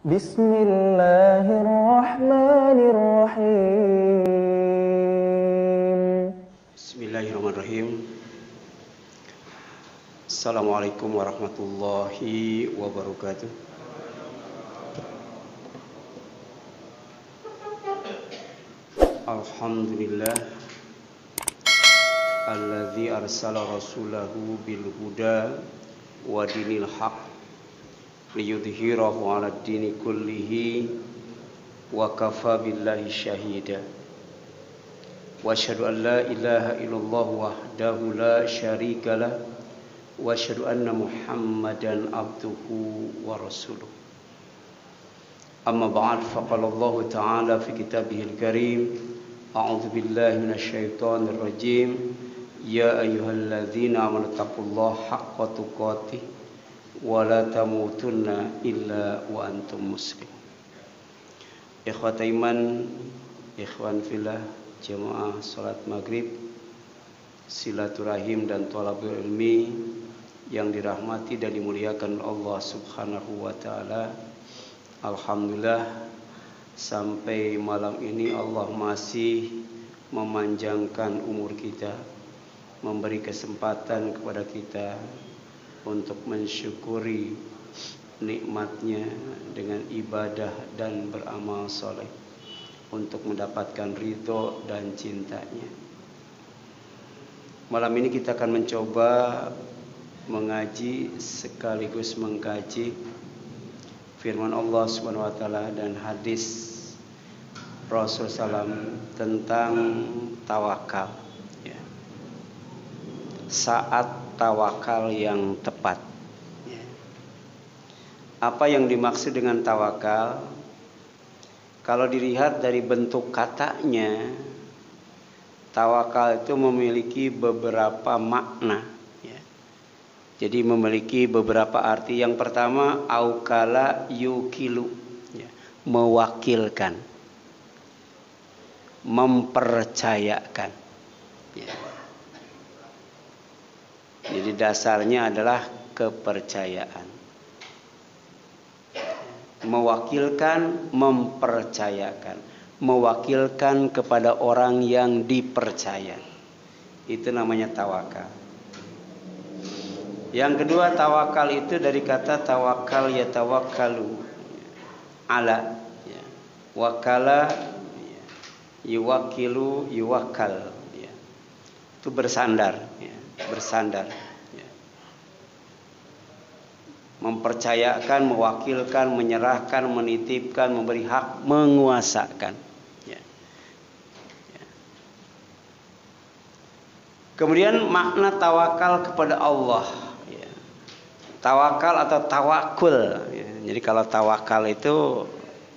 Bismillahirrahmanirrahim. Bismillahirrahmanirrahim. Assalamualaikum warahmatullahi wabarakatuh. Alhamdulillah alladzi arsala rasulahu bil huda wa dinil haq liyudhhirahu 'ala ad-dini kullihi wa kafa billahi syahida. Wa asyhadu an la ilaha illallah wahdahu la syarika lah wa asyhadu anna Muhammadan abduhu wa rasuluh. Amma ba'd, faqala Allah ta'ala fi kitabihil karim, a'udzu billahi minasyaitonir rajim, ya ayyuhalladzina amanu taqullaha haqqa tuqatih wa la tamutunna illa wa antum muslimun. Ikhwata iman, ikhwan fillah, jemaah salat maghrib, silaturahim dan thalabul ilmi yang dirahmati dan dimuliakan Allah Subhanahu wa taala. Alhamdulillah, sampai malam ini Allah masih memanjangkan umur kita, memberi kesempatan kepada kita untuk mensyukuri nikmatnya dengan ibadah dan beramal soleh untuk mendapatkan ridho dan cintanya. Malam ini kita akan mencoba mengaji sekaligus mengkaji firman Allah Subhanahu wa taala dan hadis Rasul sallam tentang tawakal, ya. Saat tawakal yang tepat, ya. Apa yang dimaksud dengan tawakal? Kalau dilihat dari bentuk katanya, tawakal itu memiliki beberapa makna. Jadi memiliki beberapa arti. Yang pertama, aukala yukilu, ya, mewakilkan, mempercayakan, ya. Jadi dasarnya adalah kepercayaan. Mewakilkan, mempercayakan, mewakilkan kepada orang yang dipercaya. Itu namanya tawakal. Yang kedua, tawakal itu dari kata tawakal yatawakkalu, ala, ya. Wakala, ya. Yuwakilu, yuwakal, ya. Itu bersandar, ya. Bersandar, ya. Mempercayakan, mewakilkan, menyerahkan, menitipkan, memberi hak, menguasakan, ya. Ya. Kemudian makna tawakal kepada Allah, tawakal atau tawakul, ya. Jadi kalau tawakal itu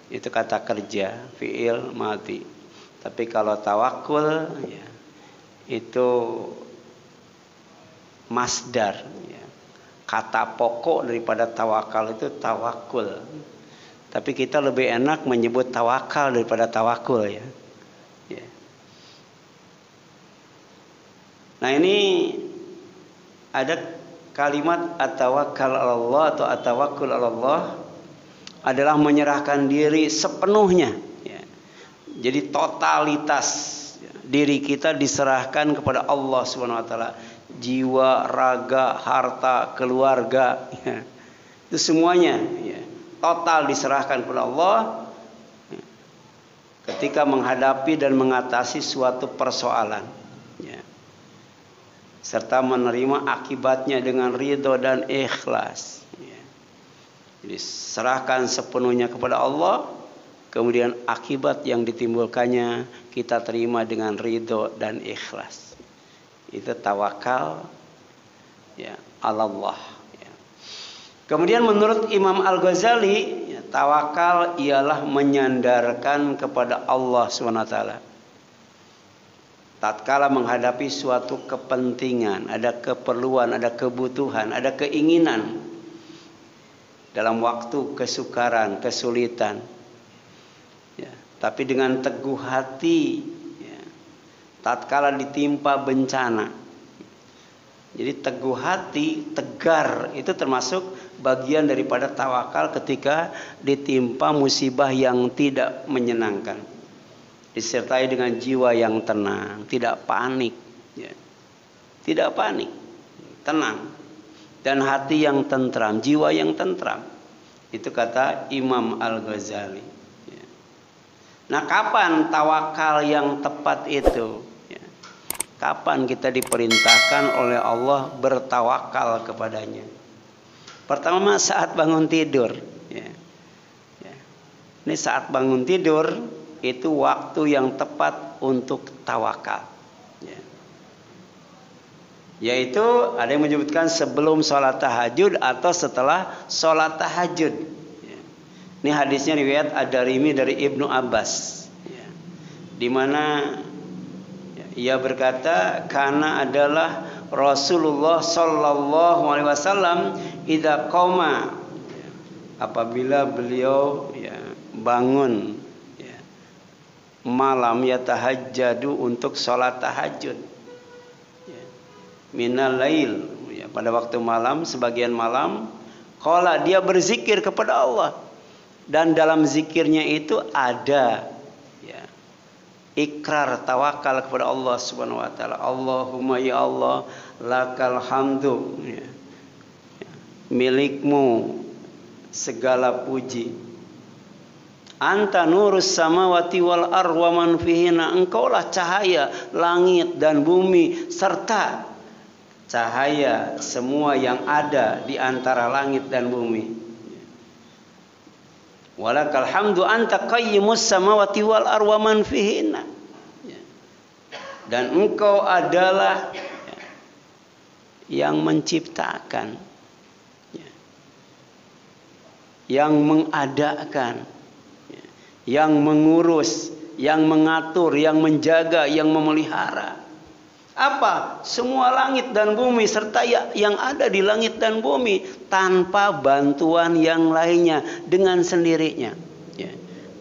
kata kerja, fiil mati. Tapi kalau tawakul, ya, itu masdar, ya. Kata pokok daripada tawakal itu tawakul. Tapi kita lebih enak menyebut tawakal daripada tawakul, ya. Ya. Nah, ini ada kalimat at-tawakkal 'ala Allah atau at-tawakkul 'ala Allah adalah menyerahkan diri sepenuhnya, ya. Jadi totalitas, ya, diri kita diserahkan kepada Allah Subhanahu wa taala. Jiwa, raga, harta, keluarga, ya. Itu semuanya, ya, total diserahkan kepada Allah, ya, ketika menghadapi dan mengatasi suatu persoalan, ya, serta menerima akibatnya dengan ridho dan ikhlas, ya. Jadi serahkan sepenuhnya kepada Allah, kemudian akibat yang ditimbulkannya kita terima dengan ridho dan ikhlas. Itu tawakal, ya, Allah, ya. Kemudian menurut Imam Al-Ghazali, ya, tawakal ialah menyandarkan kepada Allah SWT. Tatkala menghadapi suatu kepentingan, ada keperluan, ada kebutuhan, ada keinginan dalam waktu kesukaran, kesulitan, ya, tapi dengan teguh hati, ya, tatkala ditimpa bencana. Jadi teguh hati, tegar, itu termasuk bagian daripada tawakal ketika ditimpa musibah yang tidak menyenangkan. Disertai dengan jiwa yang tenang, tidak panik, ya. Tidak panik, tenang, dan hati yang tentram, jiwa yang tentram. Itu kata Imam Al-Ghazali. Ya. Nah, kapan tawakal yang tepat itu? Ya. Kapan kita diperintahkan oleh Allah bertawakal kepadanya? Pertama saat bangun tidur. Ya. Ya. Ini saat bangun tidur itu waktu yang tepat untuk tawakal. Ya. Yaitu ada yang menyebutkan sebelum sholat tahajud atau setelah sholat tahajud. Ya. Ini hadisnya riwayat Ad-Darimi dari Ibnu Abbas. Ya. Di mana ia berkata, karena adalah Rasulullah Sallallahu Alaihi Wasallam idza qoma, apabila beliau bangun malam yatahajjadu untuk sholat tahajud minal lail, pada waktu malam, sebagian malam, qala, dia berzikir kepada Allah, dan dalam zikirnya itu ada ikrar tawakal kepada Allah Subhanahu wa taala. Allahumma ya Allah, lakal hamdu, milikmu segala puji. Anta nurus samawati wal ar wa man fihina, engkaulah cahaya langit dan bumi serta cahaya semua yang ada di antara langit dan bumi. Walakal hamdu anta qayyimus samawati wal ar wa man fihina, dan engkau adalah yang menciptakan, yang mengadakan, yang mengurus, yang mengatur, yang menjaga, yang memelihara. Apa? Semua langit dan bumi serta yang ada di langit dan bumi tanpa bantuan yang lainnya, dengan sendirinya.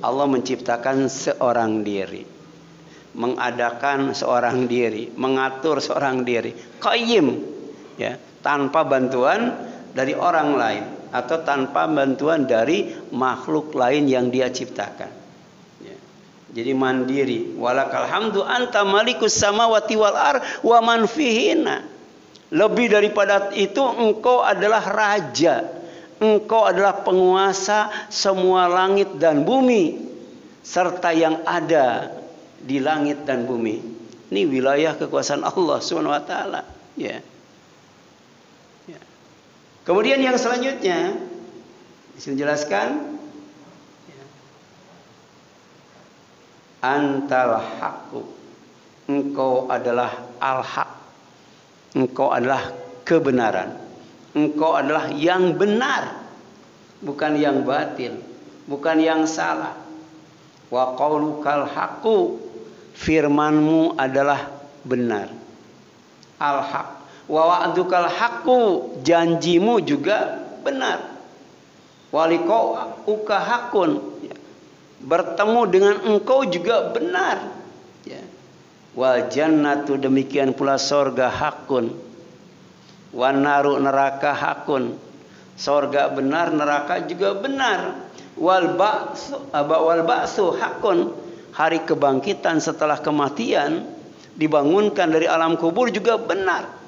Allah menciptakan seorang diri, mengadakan seorang diri, mengatur seorang diri, qayyim, tanpa bantuan dari orang lain atau tanpa bantuan dari makhluk lain yang dia ciptakan. Jadi mandiri. Walakal hamdu anta malikus samawati wal ar wa man fihina. Lebih daripada itu, engkau adalah raja, engkau adalah penguasa semua langit dan bumi serta yang ada di langit dan bumi. Ini wilayah kekuasaan Allah Subhanahu wa taala, ya. Kemudian yang selanjutnya dijelaskan, antal haqqu, engkau adalah al-haq, engkau adalah kebenaran, engkau adalah yang benar, bukan yang batil, bukan yang salah. Wa qaulukal haqqu, firmanmu adalah benar, al-haq. Wa wa'dukal haqqu, janjimu juga benar. Wa liqa'uka haqqun, bertemu dengan engkau juga benar. Wal jannatu, demikian pula sorga, hakun. Wan naru, neraka, hakun. Sorga benar, neraka juga benar. Wal ba'su hakun, hari kebangkitan setelah kematian, dibangunkan dari alam kubur juga benar.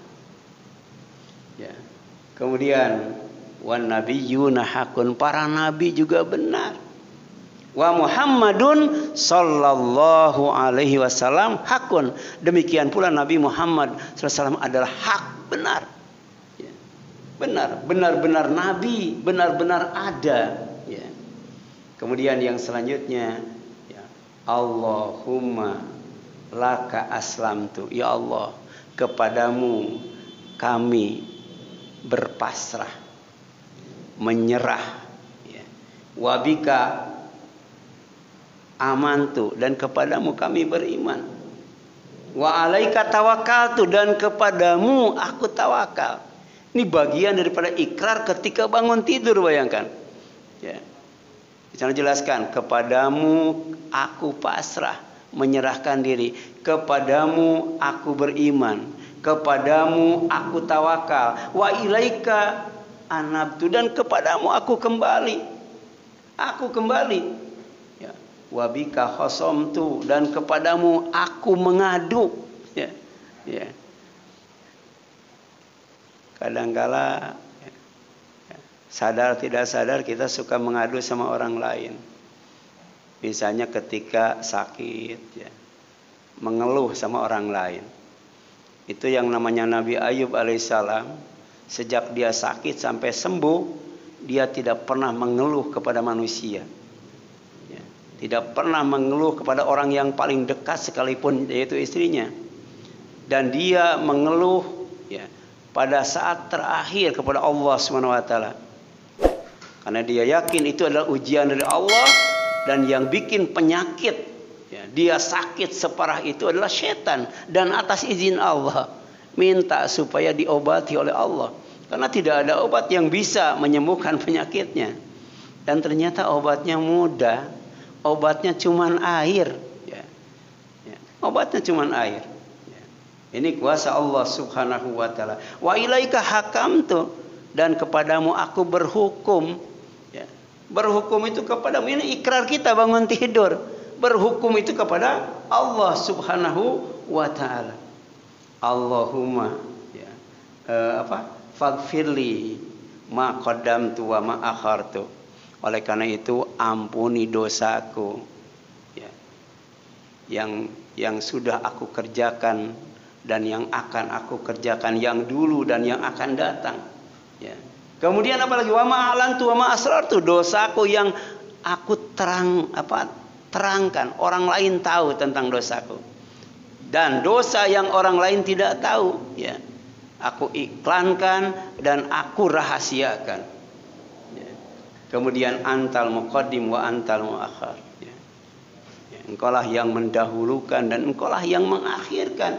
Kemudian wan nabiyyuna hakun, para nabi juga benar. Wa Muhammadun sallallahu alaihi wasallam hakun, demikian pula Nabi Muhammad sallallahu alaihi wasallam adalah hak, benar. Benar-benar nabi, benar-benar ada. Kemudian yang selanjutnya, Allahumma laka aslamtu, ya Allah, kepadamu kami berpasrah, menyerah. Wabika amantu, dan kepadamu kami beriman. Wa alaika tawakkaltu, dan kepadamu aku tawakal. Ini bagian daripada ikrar ketika bangun tidur, bayangkan. Saya jelaskan, kepadamu aku pasrah, menyerahkan diri, kepadamu aku beriman, kepadamu aku tawakal. Wa ilaika anabtu, dan kepadamu aku kembali. Aku kembali. Ya. Wa bika khasomtu, dan kepadamu aku mengadu. Ya. Ya. Kadangkala sadar tidak sadar kita suka mengadu sama orang lain. Misalnya ketika sakit, ya, mengeluh sama orang lain. Itu yang namanya Nabi Ayub alaihissalam. Sejak dia sakit sampai sembuh, dia tidak pernah mengeluh kepada manusia. Ya, tidak pernah mengeluh kepada orang yang paling dekat sekalipun, yaitu istrinya. Dan dia mengeluh, ya, pada saat terakhir kepada Allah SWT. Karena dia yakin itu adalah ujian dari Allah, dan yang bikin penyakit, ya, dia sakit separah itu adalah setan, dan atas izin Allah minta supaya diobati oleh Allah, karena tidak ada obat yang bisa menyembuhkan penyakitnya. Dan ternyata obatnya mudah, obatnya cuman air, ya. Ya, obatnya cuman air. Ya. Ini kuasa Allah Subhanahu wa taala. Wa ilaika hakamtu, dan kepadamu aku berhukum. Ya. Berhukum itu kepadamu, ini ikrar kita bangun tidur. Berhukum itu kepada Allah Subhanahu wa taala. Allahumma, ya, faghfirli ma qaddamtu wa ma akhartu. Oleh karena itu ampuni dosaku, ya, yang sudah aku kerjakan dan yang akan aku kerjakan, yang dulu dan yang akan datang, ya. Kemudian apalagi wa ma a'lantu wa ma asrartu, dosaku yang aku terangkan, orang lain tahu tentang dosaku, dan dosa yang orang lain tidak tahu, ya, aku iklankan dan aku rahasiakan. Ya. Kemudian antal muqaddim wa antal muakhir. Ya. Ya, engkaulah yang mendahulukan dan engkaulah yang mengakhirkan.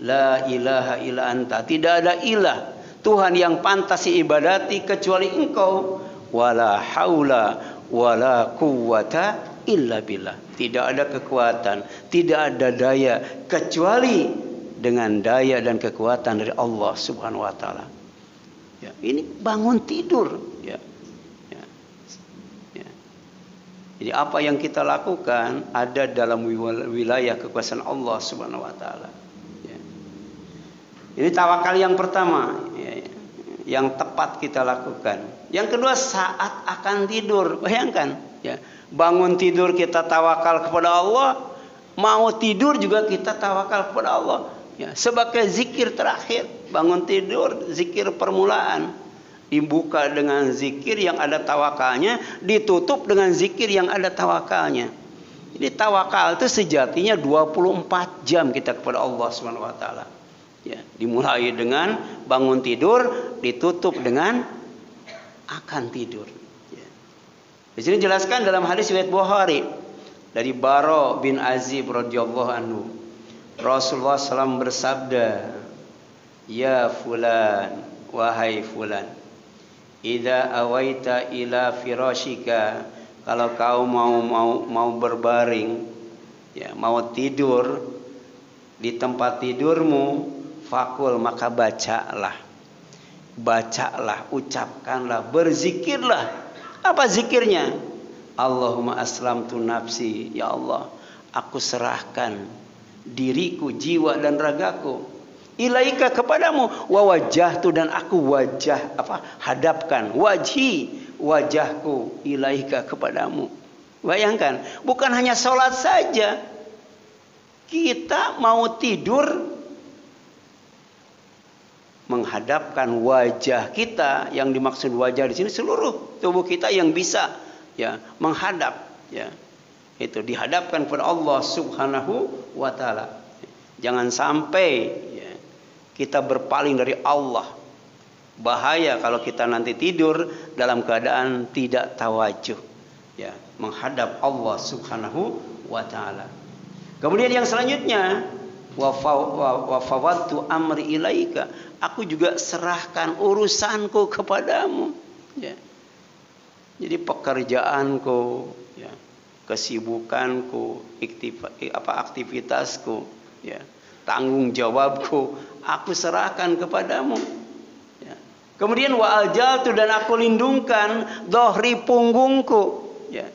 La ilaha illa anta, tidak ada ilah, Tuhan yang pantas diibadati kecuali engkau. Wala haula wala quwwata illa billah. Tidak ada kekuatan, tidak ada daya kecuali dengan daya dan kekuatan dari Allah Subhanahu wa taala. Ya, ini bangun tidur, ya. Ya. Ya. Jadi apa yang kita lakukan ada dalam wilayah kekuasaan Allah Subhanahu wa taala. Ya. Ini tawakal yang pertama, ya, yang tepat kita lakukan. Yang kedua, saat akan tidur, bayangkan, ya. Bangun tidur kita tawakal kepada Allah, mau tidur juga kita tawakal kepada Allah. Ya, sebagai zikir terakhir, bangun tidur, zikir permulaan, dibuka dengan zikir yang ada tawakalnya, ditutup dengan zikir yang ada tawakalnya. Jadi tawakal itu sejatinya 24 jam kita kepada Allah Subhanahu wa taala. Ya, dimulai dengan bangun tidur, ditutup dengan akan tidur. Di sini jelaskan dalam hadis riwayat Bukhari dari Bara bin Azib radhiyallahu anhu. Rasulullah SAW bersabda, "Ya fulan, wahai fulan, idza awaita ila firashika, kalau kau mau berbaring, ya, mau tidur di tempat tidurmu, fakul, maka bacalah. Bacalah, ucapkanlah, berzikirlah." Apa zikirnya? Allahumma aslamtu nafsi, ya Allah, aku serahkan diriku, jiwa dan ragaku, ilaika kepadamu, wa wajjahtu, dan aku hadapkan wajahku ilaika kepadamu. Bayangkan, bukan hanya sholat saja, kita mau tidur menghadapkan wajah kita. Yang dimaksud wajah di sini seluruh tubuh kita yang bisa, ya, menghadap, ya, itu dihadapkan kepada Allah Subhanahu wa taala. Jangan sampai, ya, kita berpaling dari Allah. Bahaya kalau kita nanti tidur dalam keadaan tidak tawajuh, ya, menghadap Allah Subhanahu wa taala. Kemudian yang selanjutnya, wa fawwadtu amri ilaika, aku juga serahkan urusanku kepadamu, ya. Jadi pekerjaanku, ya, kesibukanku, aktivitasku, ya, tanggung jawabku, aku serahkan kepadamu, ya. Kemudian wa aljaltu, dan aku lindungkan dhahri, punggungku. Ya.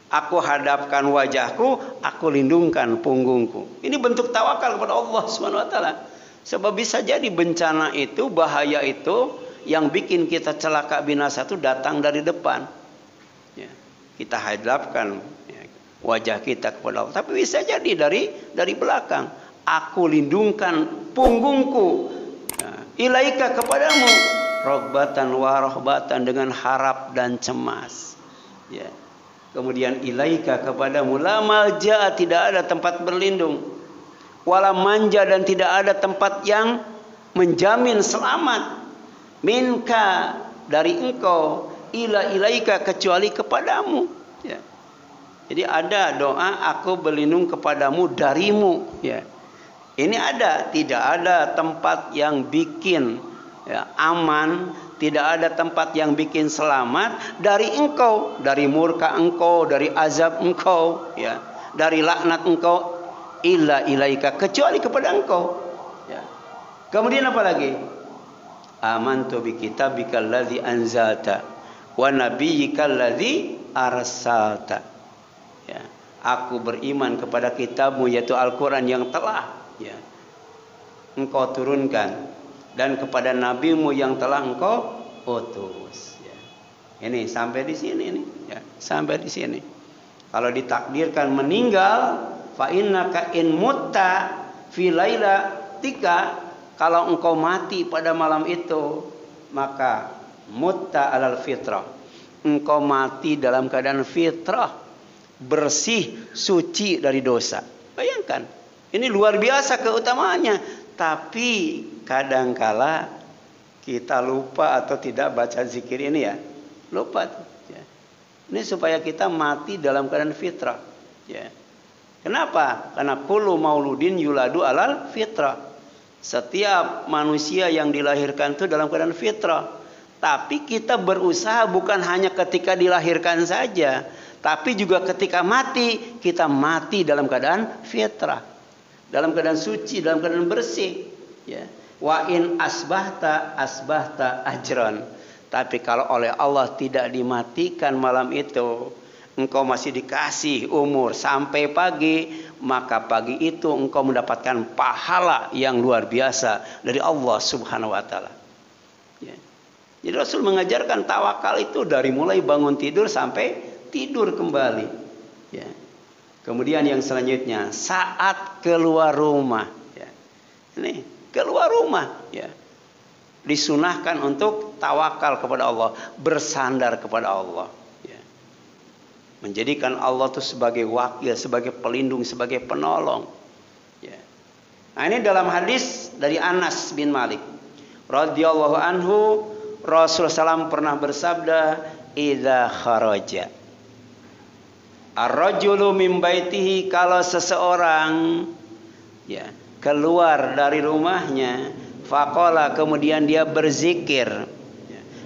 Aku hadapkan wajahku, aku lindungkan punggungku. Ini bentuk tawakal kepada Allah Subhanahu wa taala. Sebab bisa jadi bencana itu, bahaya itu yang bikin kita celaka binasa itu datang dari depan. Ya. Kita hadapkan wajah kita kepada Allah, tapi bisa jadi dari belakang. Aku lindungkan punggungku, ilaika, kepadamu, rogbatan wa rohbatan, dengan harap dan cemas. Ya. Kemudian ilaika, kepadamu, la malja, tidak ada tempat berlindung, wala manja, dan tidak ada tempat yang menjamin selamat, minka, dari engkau, ila ilaika, kecuali kepadamu. Ya. Jadi ada doa, aku berlindung kepadamu darimu. Ya. Ini ada, tidak ada tempat yang bikin aman, tidak ada tempat yang bikin selamat dari engkau, dari murka engkau, dari azab engkau, ya, dari laknat engkau, illa ilaika, kecuali kepada engkau. Ya. Kemudian apa lagi? Amantu bi kitabikal ladzi anzalta wa nabiyyikal ladzi arsalta. Ya. Aku beriman kepada kitabmu, yaitu Al-Quran yang telah engkau turunkan, dan kepada nabimu yang telah engkau utus. Ya. Ini sampai di sini nih. Ya. Sampai di sini. Kalau ditakdirkan meninggal, fa innaka in mutta fi lailatika, kalau engkau mati pada malam itu, maka mutta alal fitrah, engkau mati dalam keadaan fitrah, bersih, suci dari dosa. Bayangkan, ini luar biasa keutamaannya. Tapi kadangkala kita lupa atau tidak baca zikir ini, ya. Lupa. Ya. Ini supaya kita mati dalam keadaan fitrah. Ya. Kenapa? Karena kullu mauludin yuladu alal fitrah. Setiap manusia yang dilahirkan itu dalam keadaan fitrah. Tapi kita berusaha bukan hanya ketika dilahirkan saja, tapi juga ketika mati, kita mati dalam keadaan fitrah, dalam keadaan suci, dalam keadaan bersih. Ya. Wa in asbahta ajran. Tapi kalau oleh Allah tidak dimatikan malam itu, engkau masih dikasih umur sampai pagi, maka pagi itu engkau mendapatkan pahala yang luar biasa dari Allah Subhanahu wa taala. Ya. Jadi Rasul mengajarkan tawakal itu dari mulai bangun tidur sampai tidur kembali. Ya. Kemudian yang selanjutnya, saat keluar rumah. Ya. Ini keluar rumah. Ya. Disunahkan untuk tawakal kepada Allah, bersandar kepada Allah. Ya. Menjadikan Allah itu sebagai wakil, sebagai pelindung, sebagai penolong. Ya. Nah, ini dalam hadis dari Anas bin Malik radhiyallahu anhu, Rasulullah SAW pernah bersabda, idza kharaja ar-rajulu min baitihi, kalau seseorang keluar dari rumahnya, faqala, kemudian dia berzikir,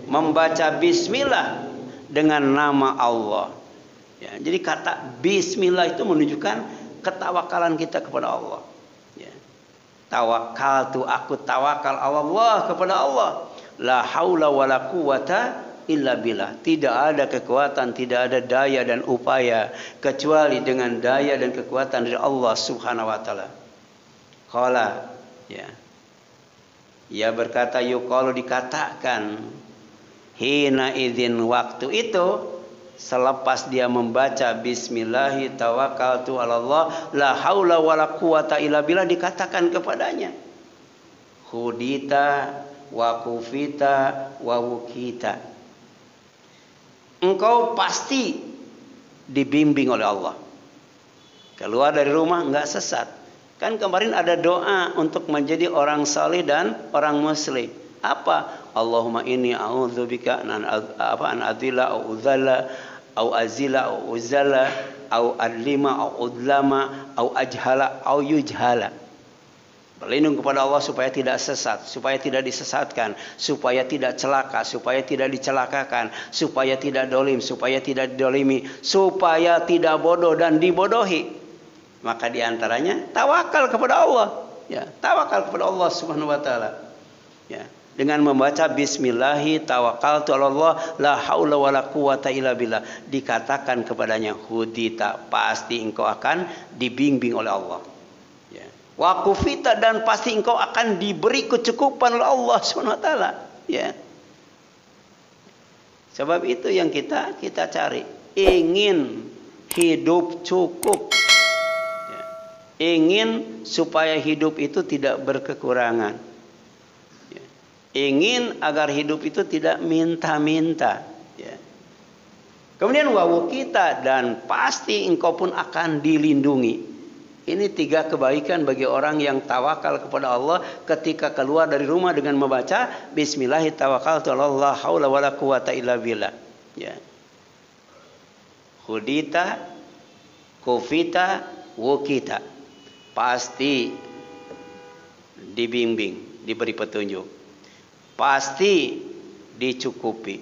membaca bismillah dengan nama Allah. Ya, jadi kata bismillah itu menunjukkan ketawakalan kita kepada Allah. Ya. Tawakaltu, aku tawakal Allah, kepada Allah. La haula wala quwata illa billah. Tidak ada kekuatan, tidak ada daya dan upaya kecuali dengan daya dan kekuatan dari Allah Subhanahu wa taala. Qala, ya. Ia berkata, yuqalu, dikatakan, hina idzin, waktu itu, selepas dia membaca bismillahi tawakkaltu 'ala Allah la haula wala quwata illa billah, dikatakan kepadanya, hudita wa kufita wa wukita, engkau pasti dibimbing oleh Allah. Keluar dari rumah enggak sesat. Kan kemarin ada doa untuk menjadi orang saleh dan orang muslim. Apa? Allahumma inni a'udzubika an adilla au udzalla au azila au uzalla au adlima au udlama au ajhala au yujhala. Berlindung kepada Allah supaya tidak sesat, supaya tidak disesatkan, supaya tidak celaka, supaya tidak dicelakakan, supaya tidak dolim, supaya tidak didolimi, supaya tidak bodoh dan dibodohi. Maka diantaranya tawakal kepada Allah. Ya, tawakal kepada Allah Subhanahu wa taala. Ya. Dengan membaca bismillahi tawakkaltu 'alallah la haula wala quwata illa billah, dikatakan kepadanya hudita, pasti engkau akan dibimbing oleh Allah. Ya. Wa kufita, dan pasti engkau akan diberi kecukupan oleh Allah Subhanahu wa taala. Ya. Sebab itu yang kita cari, ingin hidup cukup. Ya. Ingin supaya hidup itu tidak berkekurangan. Ingin agar hidup itu tidak minta-minta. Ya. Kemudian wawu kita, dan pasti engkau pun akan dilindungi. Ini 3 kebaikan bagi orang yang tawakal kepada Allah ketika keluar dari rumah dengan membaca bismillahi tawakkaltu 'alallah la haula wala quwata illa billah. Ya. Hudita, kufita, wukita. Pasti dibimbing, diberi petunjuk. Pasti dicukupi,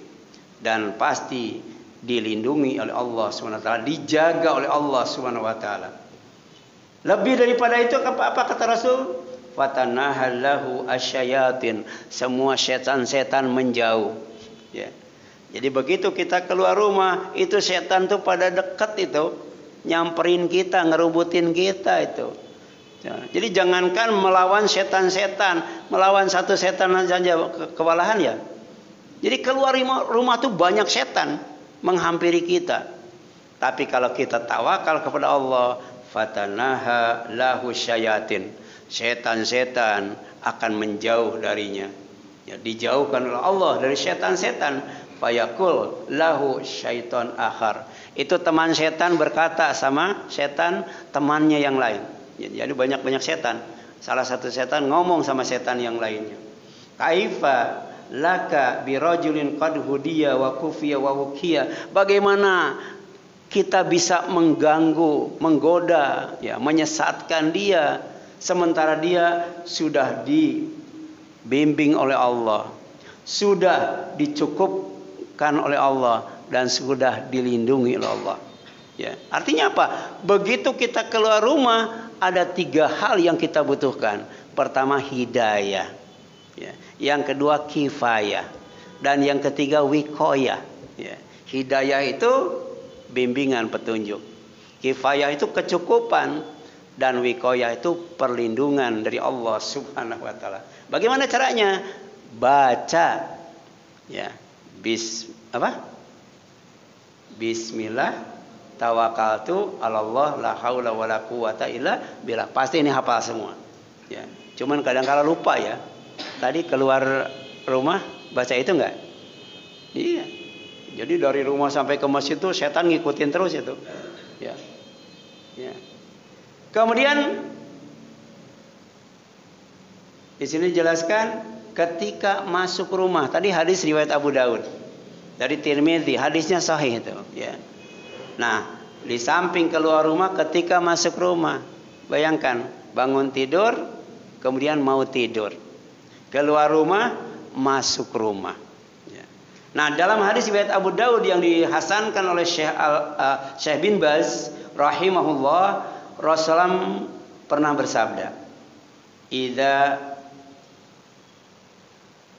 dan pasti dilindungi oleh Allah SWT, dijaga oleh Allah SWT. Lebih daripada itu apa kata Rasul? Fatanahallahu asyayatin, semua setan-setan menjauh. Ya. Jadi begitu kita keluar rumah, itu setan tuh pada dekat itu, nyamperin kita, ngerubutin kita itu. Jadi jangankan melawan setan-setan, melawan satu setan saja kewalahan ya. Jadi keluar rumah tuh banyak setan menghampiri kita. Tapi kalau kita tawakal kepada Allah, fatanaha lahu syayatin, setan-setan akan menjauh darinya. Ya, dijauhkan oleh Allah dari setan-setan. Fayakul lahu syaiton akhar. Itu teman setan berkata sama setan temannya yang lain. Jadi banyak-banyak setan. Salah satu setan ngomong sama setan yang lainnya. Kaifa laka birajulin qad hudiya wa kufiya wa wukiya. Bagaimana kita bisa mengganggu, menggoda, ya, menyesatkan dia, sementara dia sudah dibimbing oleh Allah, sudah dicukupkan oleh Allah, dan sudah dilindungi oleh Allah. Ya, artinya apa? Begitu kita keluar rumah, ada 3 hal yang kita butuhkan. Pertama hidayah, ya. Yang kedua kifayah, dan yang ketiga wikoyah. Ya. Hidayah itu bimbingan, petunjuk. Kifayah itu kecukupan, dan wikoyah itu perlindungan dari Allah Subhanahu wa taala. Bagaimana caranya? Baca, ya, Bismillah tawakkaltu 'alallah la haula wala quwata illa billah. Pasti ini hafal semua. Ya. Cuman kadang-kala lupa ya. Tadi keluar rumah baca itu enggak? Iya. Jadi dari rumah sampai ke masjid itu setan ngikutin terus itu. Ya. Ya. Kemudian di sini jelaskan ketika masuk rumah. Tadi hadis riwayat Abu Daud. Dari Tirmidzi, hadisnya sahih itu, ya. Nah, di samping keluar rumah, ketika masuk rumah, bayangkan bangun tidur, kemudian mau tidur, keluar rumah, masuk rumah. Ya. Nah, dalam hadis riwayat Abu Daud yang dihasankan oleh Syekh bin Baz rahimahullah, Rasulullah pernah bersabda, "Idza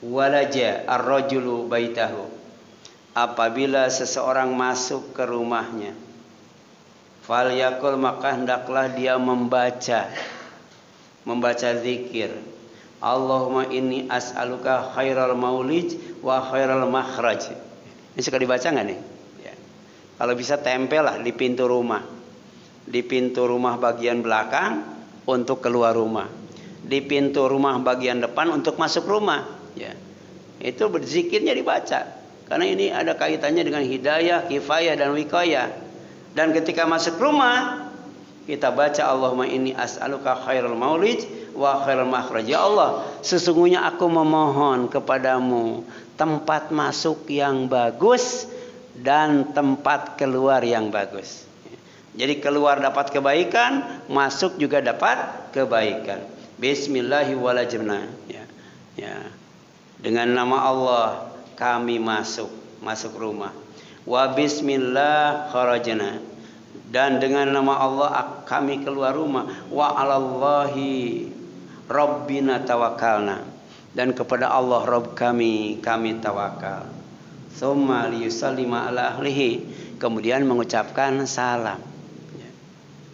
walaja ar-rajulu baitahu," apabila seseorang masuk ke rumahnya, falyakul, maka hendaklah dia membaca zikir. Allahumma inni as'aluka khairal maulij wa khairal makhraj. Ini suka dibaca nggak nih? Ya. Kalau bisa tempel lah di pintu rumah. Di pintu rumah bagian belakang untuk keluar rumah. Di pintu rumah bagian depan untuk masuk rumah. Ya. Itu berzikirnya dibaca. Karena ini ada kaitannya dengan hidayah, kifayah, dan wikoyah. Dan ketika masuk rumah, kita baca Allahumma inni as'aluka khairal maulij wa khairal makhraj. Ya Allah, sesungguhnya aku memohon kepadamu tempat masuk yang bagus dan tempat keluar yang bagus. Jadi keluar dapat kebaikan, masuk juga dapat kebaikan. Bismillahirrahmanirrahim. Ya. Ya. Dengan nama Allah kami masuk rumah. Wa bismillah kharajna, dan dengan nama Allah kami keluar rumah. Wa 'alallahi rabbina tawakkalna, dan kepada Allah Rabb kami tawakal. Tsumma liyusallima ala ahlihi, kemudian mengucapkan salam.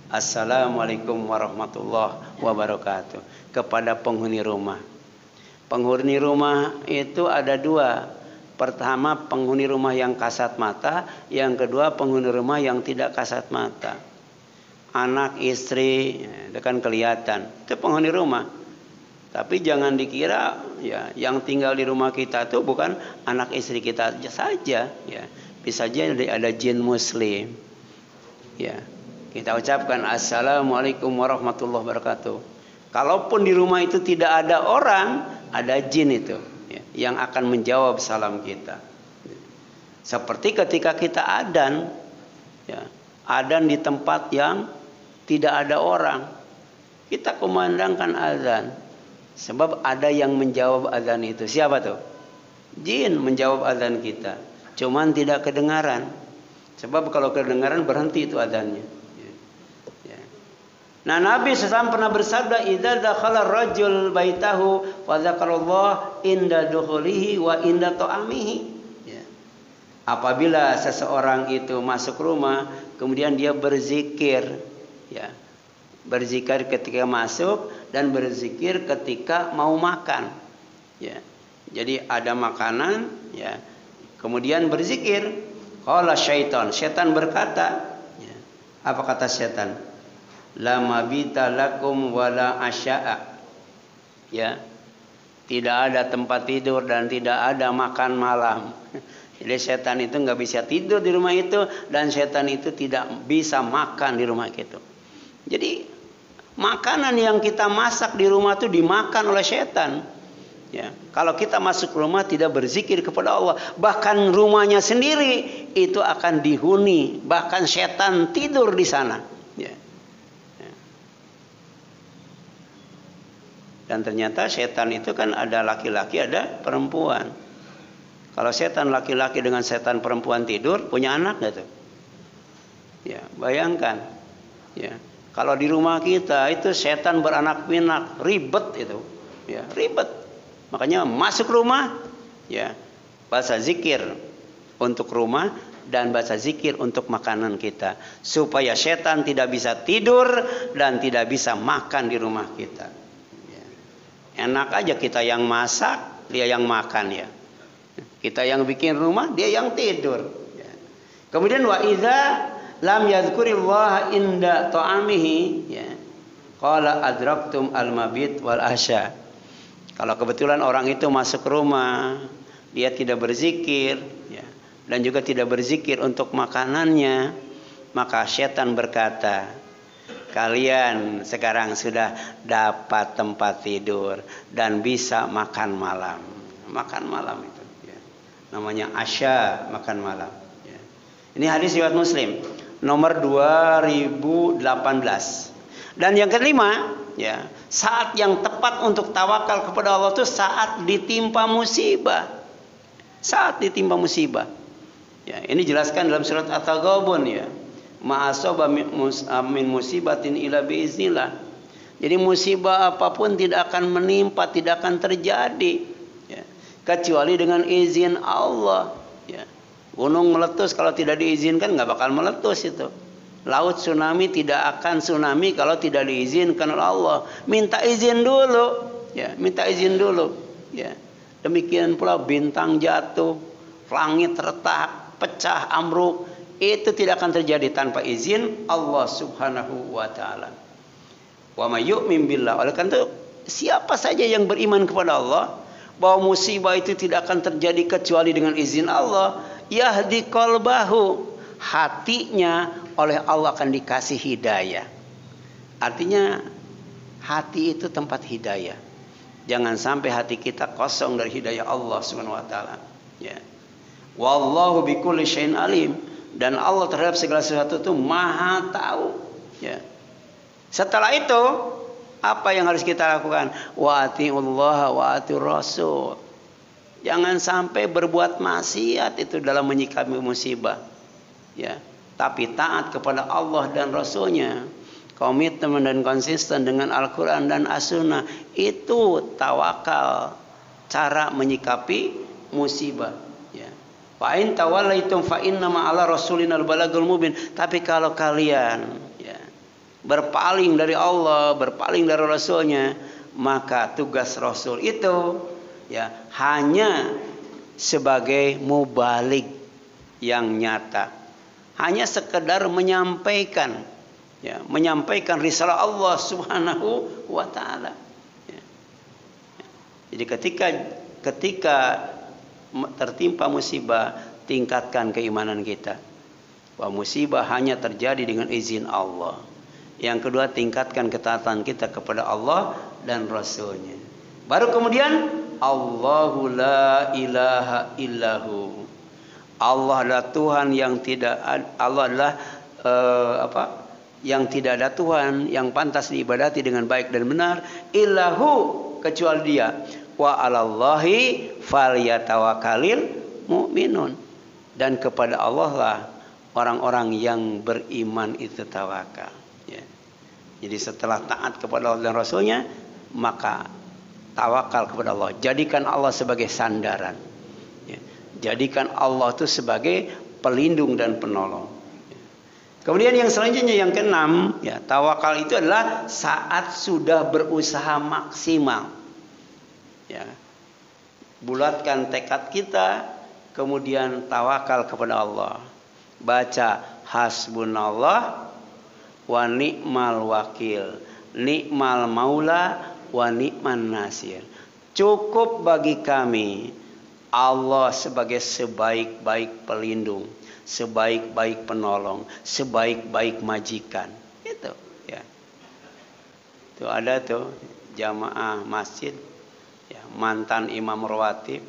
Assalamualaikum warahmatullahi wabarakatuh kepada penghuni rumah. Penghuni rumah itu ada dua. Pertama penghuni rumah yang kasat mata, yang kedua penghuni rumah yang tidak kasat mata. Anak, istri, itu kan kelihatan. Itu penghuni rumah. Tapi jangan dikira ya yang tinggal di rumah kita itu bukan anak istri kita saja, ya. Bisa saja ada jin muslim. Ya. Kita ucapkan assalamualaikum warahmatullahi wabarakatuh. Kalaupun di rumah itu tidak ada orang, ada jin itu ya, yang akan menjawab salam kita. Seperti ketika kita adzan, ya, adzan di tempat yang tidak ada orang, kita kumandangkan adzan. Sebab ada yang menjawab adzan itu. Siapa tuh? Jin menjawab adzan kita. Cuman tidak kedengaran. Sebab kalau kedengaran berhenti itu adzannya. Ya. Nah, Nabi SAW pernah bersabda, "Idza dakhala rajul baitahu fa dzakarallah inda dukhulihi wa inda ta'amihi." Ya. Apabila seseorang itu masuk rumah, kemudian dia berzikir, ya. Berzikir ketika masuk dan berzikir ketika mau makan. Ya. Jadi ada makanan, ya. Kemudian berzikir. Qala syaitan, setan berkata, ya. Apa kata setan? La mabita lakum wala asya'a. Ya. Tidak ada tempat tidur dan tidak ada makan malam. Jadi setan itu nggak bisa tidur di rumah itu dan setan itu tidak bisa makan di rumah itu. Jadi makanan yang kita masak di rumah itu dimakan oleh setan. Ya, kalau kita masuk rumah tidak berzikir kepada Allah, bahkan rumahnya sendiri itu akan dihuni, bahkan setan tidur di sana. Ya. Ya. Dan ternyata setan itu kan ada laki-laki, ada perempuan. Kalau setan laki-laki dengan setan perempuan tidur, punya anak nggak tuh? Ya, bayangkan. Ya. Kalau di rumah kita itu setan beranak pinak, ribet itu, ya ribet. Makanya masuk rumah, ya baca zikir untuk rumah dan baca zikir untuk makanan kita, supaya setan tidak bisa tidur dan tidak bisa makan di rumah kita. Ya. Enak aja kita yang masak, dia yang makan ya. Kita yang bikin rumah, dia yang tidur. Ya. Kemudian wa idza lam yadhkurillah inda ta'amihi, ya. Qala adraktum al-mabit wal asya. Kalau kebetulan orang itu masuk rumah, dia tidak berzikir, ya, dan juga tidak berzikir untuk makanannya, maka setan berkata, kalian sekarang sudah dapat tempat tidur dan bisa makan malam. Makan malam itu, ya. Namanya asya, makan malam. Ya. Ini hadis riwayat Muslim. Nomor 2018. Dan yang kelima, ya, saat yang tepat untuk tawakal kepada Allah itu saat ditimpa musibah. Saat ditimpa musibah. Ya, ini jelaskan dalam surat At-Taghabun, ya. Ma'asaba min musibatin ila biiznillah. Jadi musibah apapun tidak akan menimpa, tidak akan terjadi, ya, kecuali dengan izin Allah, ya. Gunung meletus kalau tidak diizinkan nggak bakal meletus itu. Laut tsunami tidak akan tsunami kalau tidak diizinkan oleh Allah. Minta izin dulu, ya, minta izin dulu, ya. Demikian pula bintang jatuh, langit retak, pecah, ambruk, itu tidak akan terjadi tanpa izin Allah Subhanahu wa taala. Wa may yu'min billah. Oleh karena itu, siapa saja yang beriman kepada Allah, bahwa musibah itu tidak akan terjadi kecuali dengan izin Allah, yahdi qalbahu, hatinya oleh Allah akan dikasih hidayah. Artinya hati itu tempat hidayah. Jangan sampai hati kita kosong dari hidayah Allah Subhanahu wa taala, ya. Wallahu bikulli syai'in alim, dan Allah terhadap segala sesuatu itu Maha tahu, ya. Setelah itu apa yang harus kita lakukan? Wa atiullaha wa atiur rasul. Jangan sampai berbuat maksiat itu dalam menyikapi musibah, ya. Tapi taat kepada Allah dan Rasulnya, komitmen dan konsisten dengan Al-Quran dan As-Sunnah, itu tawakal cara menyikapi musibah. Ya. Fa in tawallaitum fa innama 'ala rasulina al-balagul mubin. Tapi kalau kalian ya, berpaling dari Allah, berpaling dari Rasulnya, maka tugas Rasul itu ya hanya sebagai mubalik yang nyata, hanya sekedar menyampaikan, ya, menyampaikan risalah Allah Subhanahu wa Ta'ala. Ya. Jadi ketika tertimpa musibah, tingkatkan keimanan kita bahwa musibah hanya terjadi dengan izin Allah. Yang kedua, tingkatkan ketaatan kita kepada Allah dan Rasulnya. Baru kemudian Allahu la ilaha illahu. Allah adalah Tuhan yang tidak Allah adalah yang tidak ada Tuhan yang pantas diibadati dengan baik dan benar illahu kecuali Dia. Wa 'alallahi falyatawakkalul mu'minun. Dan kepada Allah lah orang-orang yang beriman itu tawakal. Ya. Jadi setelah taat kepada Allah dan Rasulnya, maka tawakal kepada Allah. Jadikan Allah sebagai sandaran. Ya. Jadikan Allah itu sebagai pelindung dan penolong. Ya. Kemudian yang selanjutnya yang keenam, ya, tawakal itu adalah saat sudah berusaha maksimal. Ya. Bulatkan tekad kita, kemudian tawakal kepada Allah. Baca hasbunallah wa ni'mal wakil, ni'mal maula wa ni'man nasir. Cukup bagi kami Allah sebagai sebaik-baik pelindung, sebaik-baik penolong, sebaik-baik majikan. Itu ya. Itu ada tuh jamaah masjid ya, mantan imam rawatib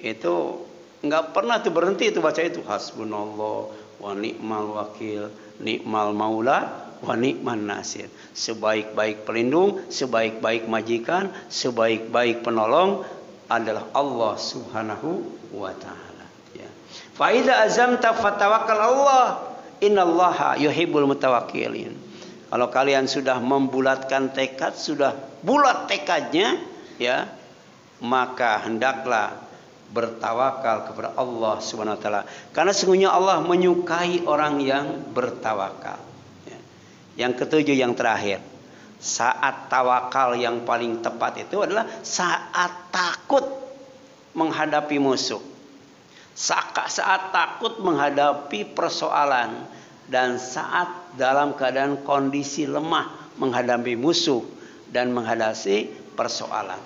itu nggak pernah tuh berhenti itu baca itu hasbunallah wa ni'mal wakil, ni'mal maula wa ni'man nasir. Sebaik-baik pelindung, sebaik-baik majikan, sebaik-baik penolong adalah Allah Subhanahu wa Ta'ala. Ya. Fa idza azamta fatawakkal Allah, innallaha yuhibbul mutawakkilin. Kalau kalian sudah membulatkan tekad, sudah bulat tekadnya, ya, maka hendaklah bertawakal kepada Allah Subhanahu wa Ta'ala. Karena sesungguhnya Allah menyukai orang yang bertawakal. Ya. Yang ketujuh, yang terakhir, saat tawakal yang paling tepat itu adalah saat takut menghadapi musuh. Saat takut menghadapi persoalan dan saat dalam keadaan kondisi lemah menghadapi musuh dan menghadapi persoalan.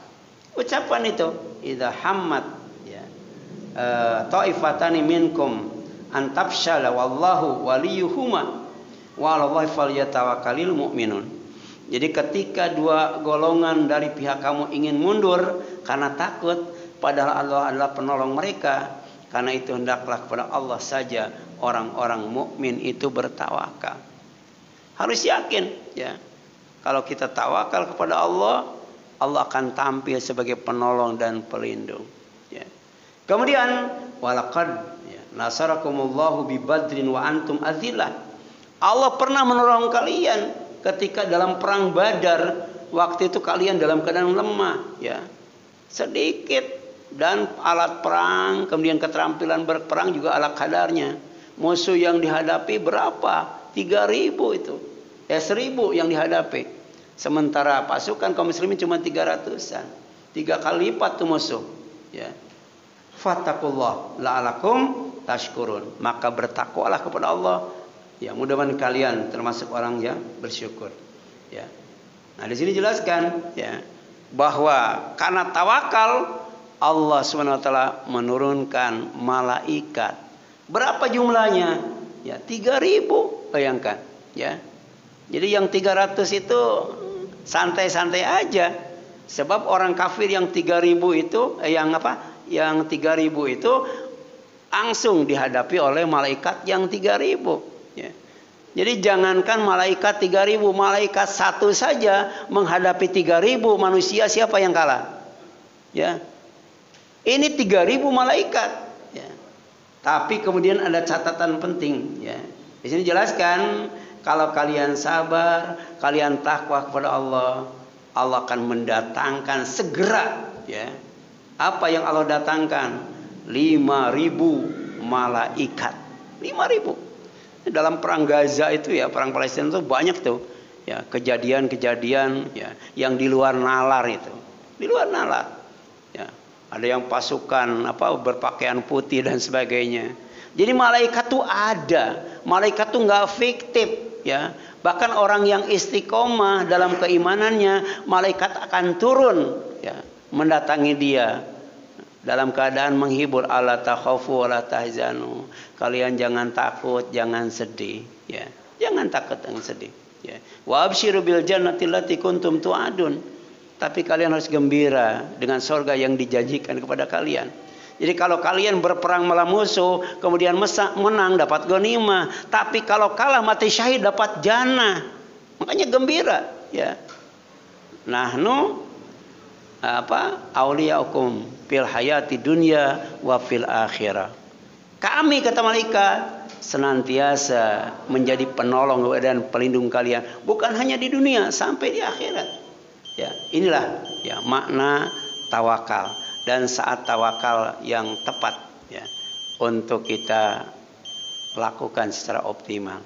Ucapan itu, idza hammat ya, ta'ifatani minkum an tafshala wallahu waliyuhuma wa 'alallahi falyatawakkalul mu'minun. Jadi ketika dua golongan dari pihak kamu ingin mundur karena takut, padahal Allah adalah penolong mereka, karena itu hendaklah kepada Allah saja orang-orang mukmin itu bertawakal. Harus yakin, ya. Kalau kita tawakal kepada Allah, Allah akan tampil sebagai penolong dan pelindung. Ya. Kemudian walaqad ya, nasarakumullahu bi badrin wa antum azillah. Allah pernah menolong kalian ketika dalam perang Badar, waktu itu kalian dalam keadaan lemah, ya, sedikit, dan alat perang, kemudian keterampilan berperang juga ala kadarnya. Musuh yang dihadapi berapa? 3.000 itu, 1.000 yang dihadapi. Sementara pasukan kaum muslimin cuma 300-an, 3 kali lipat tuh musuh. Ya. Fattakullah la'alakum tashkurun. Maka bertakwalah kepada Allah. Ya, mudah-mudahan kalian termasuk orang yang bersyukur. Ya. Nah, di sini jelaskan ya bahwa karena tawakal Allah Subhanahu wa taala menurunkan malaikat. Berapa jumlahnya? Ya, 3.000, bayangkan, ya. Jadi yang 300 itu santai-santai aja. Sebab orang kafir yang 3.000 itu Yang 3.000 itu langsung dihadapi oleh malaikat yang 3.000. Ya. Jadi jangankan malaikat 3.000, malaikat satu saja menghadapi 3.000 manusia, siapa yang kalah? Ya. Ini 3.000 malaikat. Ya. Tapi kemudian ada catatan penting. Ya. Di sini jelaskan kalau kalian sabar, kalian takwa kepada Allah, Allah akan mendatangkan segera, ya, Apa yang Allah datangkan? 5.000 malaikat. 5.000. Dalam perang Gaza itu ya, perang Palestina itu banyak tuh ya kejadian-kejadian ya yang di luar nalar itu. Di luar nalar. Ya, ada yang pasukan berpakaian putih dan sebagainya. Jadi malaikat tuh ada. Malaikat tuh nggak fiktif ya. Bahkan orang yang istiqomah dalam keimanannya, malaikat akan turun ya, mendatangi dia dalam keadaan menghibur. Alla takhafu wa la tahzanu. Kalian jangan takut, jangan sedih ya. Jangan takut, jangan sedih ya. Wa absyiru bil jannati allati kuntum tu'adun. Tapi kalian harus gembira dengan surga yang dijanjikan kepada kalian. Jadi kalau kalian berperang melawan musuh, kemudian menang dapat ghanimah, tapi kalau kalah mati syahid dapat jannah. Makanya gembira ya. Nahnu auliyaukum fil hayati dunya wa fil akhirah. Kami, kata malaikat, senantiasa menjadi penolong dan pelindung kalian, bukan hanya di dunia, sampai di akhirat. Ya, inilah ya makna tawakal. Dan saat tawakal yang tepat ya, untuk kita lakukan secara optimal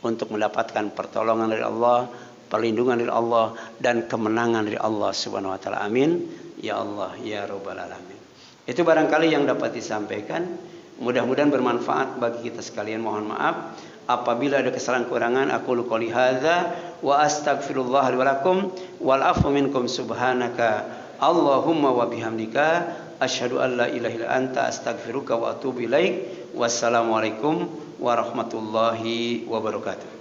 untuk mendapatkan pertolongan dari Allah, perlindungan dari Allah, dan kemenangan dari Allah Subhanahu wa taala. Amin ya Allah ya rabbal alamin. Itu barangkali yang dapat disampaikan. Mudah-mudahan bermanfaat bagi kita sekalian. Mohon maaf apabila ada kesalahan kurangan. Aku qouli hadza wa astaghfirullah li wa lakum wal afu minkum subhanaka Allahumma wa bihamdika asyhadu an la ilaha illa anta astaghfiruka wa atubu ilaik. Wassalamualaikum warahmatullahi wabarakatuh.